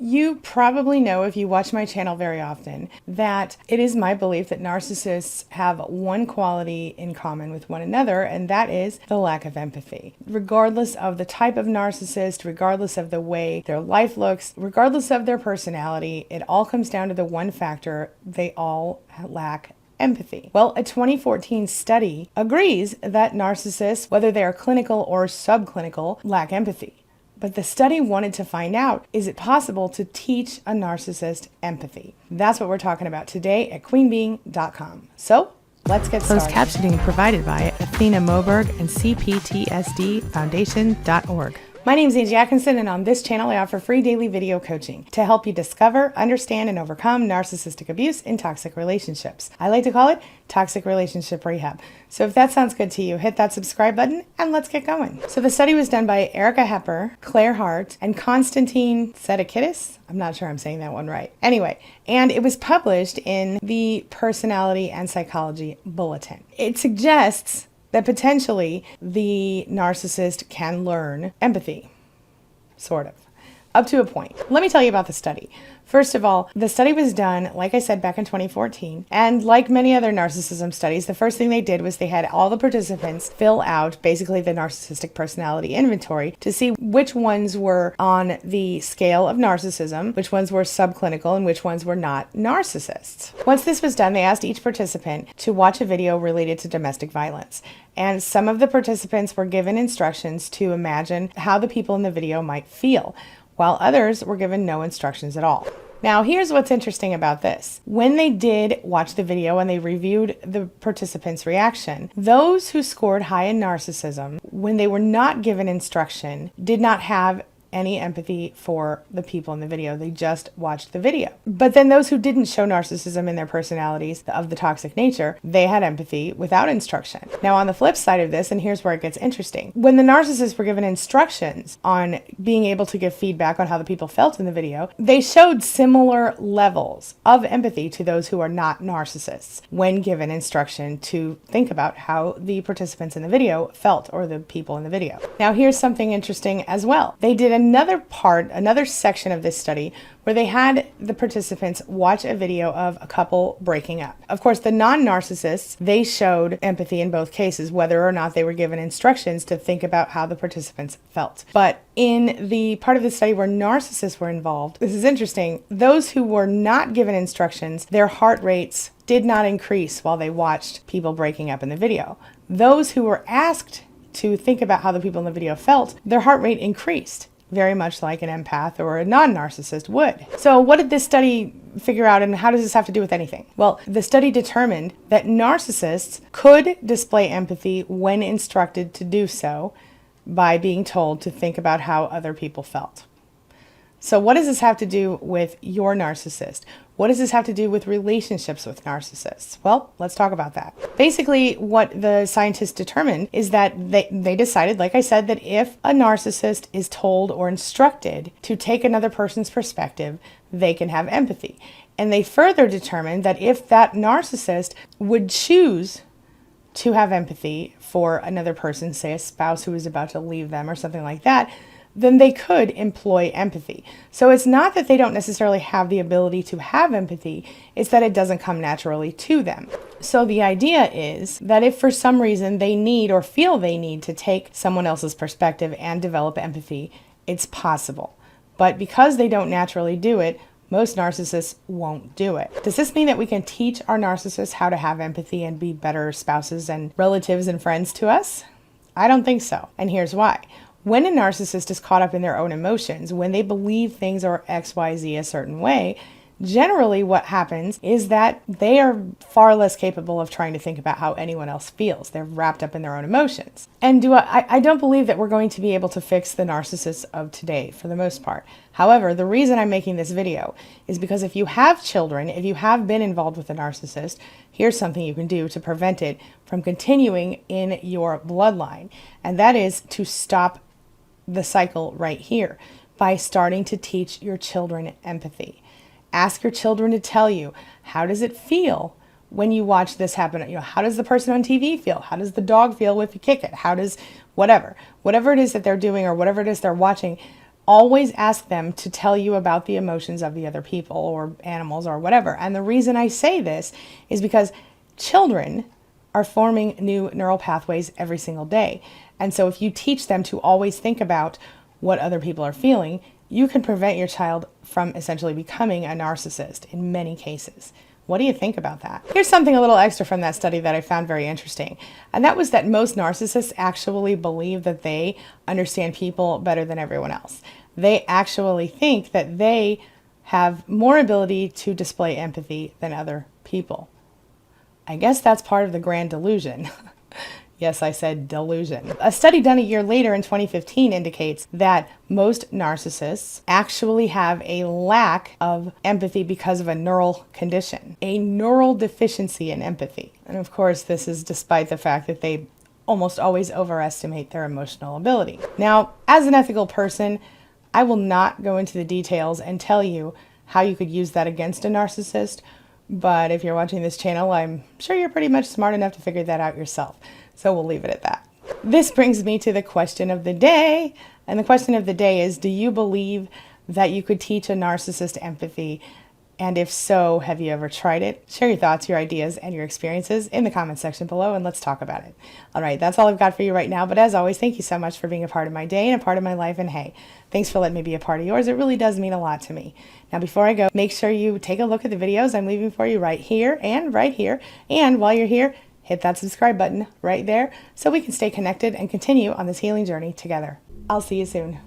You probably know, if you watch my channel very often, that it is my belief that narcissists have one quality in common with one another, and that is the lack of empathy. Regardless of the type of narcissist, regardless of the way their life looks, regardless of their personality, it all comes down to the one factor: they all lack empathy. Well, a 2014 study agrees that narcissists, whether they are clinical or subclinical, lack empathy. But the study wanted to find out, is it possible to teach a narcissist empathy? That's what we're talking about today at queenbeing.com. So let's get started. Closed captioning provided by Athena Moberg and CPTSDFoundation.org. My name is Angie Atkinson, and on this channel I offer free daily video coaching to help you discover, understand, and overcome narcissistic abuse in toxic relationships. I like to call it toxic relationship rehab. So if that sounds good to you, hit that subscribe button and let's get going. So the study was done by Erica Hepper, Claire Hart, and Konstantin Sedakidis. I'm not sure I'm saying that one right. Anyway, and it was published in the Personality and Psychology Bulletin. It suggests that potentially the narcissist can learn empathy, sort of, up to a point. Let me tell you about the study. First of all, the study was done, like I said, back in 2014. And like many other narcissism studies, the first thing they did was they had all the participants fill out basically the narcissistic personality inventory to see which ones were on the scale of narcissism, which ones were subclinical, and which ones were not narcissists. Once this was done, they asked each participant to watch a video related to domestic violence. And some of the participants were given instructions to imagine how the people in the video might feel, while others were given no instructions at all. Now, here's what's interesting about this. When they did watch the video and they reviewed the participants' reaction, those who scored high in narcissism, when they were not given instruction, did not have any empathy for the people in the video. They just watched the video. But then those who didn't show narcissism in their personalities of the toxic nature, they had empathy without instruction. Now, on the flip side of this, and here's where it gets interesting, when the narcissists were given instructions on being able to give feedback on how the people felt in the video, they showed similar levels of empathy to those who are not narcissists when given instruction to think about how the participants in the video felt, or the people in the video. Now, here's something interesting as well. They did another section of this study where they had the participants watch a video of a couple breaking up. Of course, the non-narcissists, they showed empathy in both cases, whether or not they were given instructions to think about how the participants felt. But in the part of the study where narcissists were involved, this is interesting, those who were not given instructions, their heart rates did not increase while they watched people breaking up in the video. Those who were asked to think about how the people in the video felt, their heart rate increased, very much like an empath or a non-narcissist would. So what did this study figure out, and how does this have to do with anything? Well, the study determined that narcissists could display empathy when instructed to do so by being told to think about how other people felt. So what does this have to do with your narcissist? What does this have to do with relationships with narcissists? Well, let's talk about that. Basically, what the scientists determined is that they decided, like I said, that if a narcissist is told or instructed to take another person's perspective, they can have empathy. And they further determined that if that narcissist would choose to have empathy for another person, say a spouse who is about to leave them or something like that, then they could employ empathy. So it's not that they don't necessarily have the ability to have empathy, it's that it doesn't come naturally to them. So the idea is that if for some reason they need or feel they need to take someone else's perspective and develop empathy, it's possible. But because they don't naturally do it, most narcissists won't do it. Does this mean that we can teach our narcissists how to have empathy and be better spouses and relatives and friends to us? I don't think so, and here's why. When a narcissist is caught up in their own emotions, when they believe things are XYZ a certain way, generally what happens is that they are far less capable of trying to think about how anyone else feels. They're wrapped up in their own emotions. And I don't believe that we're going to be able to fix the narcissists of today for the most part. However, the reason I'm making this video is because if you have children, if you have been involved with a narcissist, here's something you can do to prevent it from continuing in your bloodline. And that is to stop the cycle right here by starting to teach your children empathy. Ask your children to tell you, how does it feel when you watch this happen? You know, how does the person on TV feel? How does the dog feel if you kick it? How does whatever it is that they're doing or whatever it is they're watching, always ask them to tell you about the emotions of the other people or animals or whatever. And the reason I say this is because children are forming new neural pathways every single day. And so if you teach them to always think about what other people are feeling, you can prevent your child from essentially becoming a narcissist in many cases. What do you think about that? Here's something a little extra from that study that I found very interesting. And that was that most narcissists actually believe that they understand people better than everyone else. They actually think that they have more ability to display empathy than other people. I guess that's part of the grand delusion. Yes, I said delusion. A study done a year later in 2015 indicates that most narcissists actually have a lack of empathy because of a neural condition, a neural deficiency in empathy. And of course, this is despite the fact that they almost always overestimate their emotional ability. Now, as an ethical person, I will not go into the details and tell you how you could use that against a narcissist, but if you're watching this channel, I'm sure you're pretty much smart enough to figure that out yourself. So we'll leave it at that. This brings me to the question of the day. And the question of the day is, do you believe that you could teach a narcissist empathy? And if so, have you ever tried it? Share your thoughts, your ideas, and your experiences in the comment section below, and let's talk about it. All right, that's all I've got for you right now. But as always, thank you so much for being a part of my day and a part of my life. And hey, thanks for letting me be a part of yours. It really does mean a lot to me. Now, before I go, make sure you take a look at the videos I'm leaving for you right here and right here. And while you're here, hit that subscribe button right there so we can stay connected and continue on this healing journey together. I'll see you soon.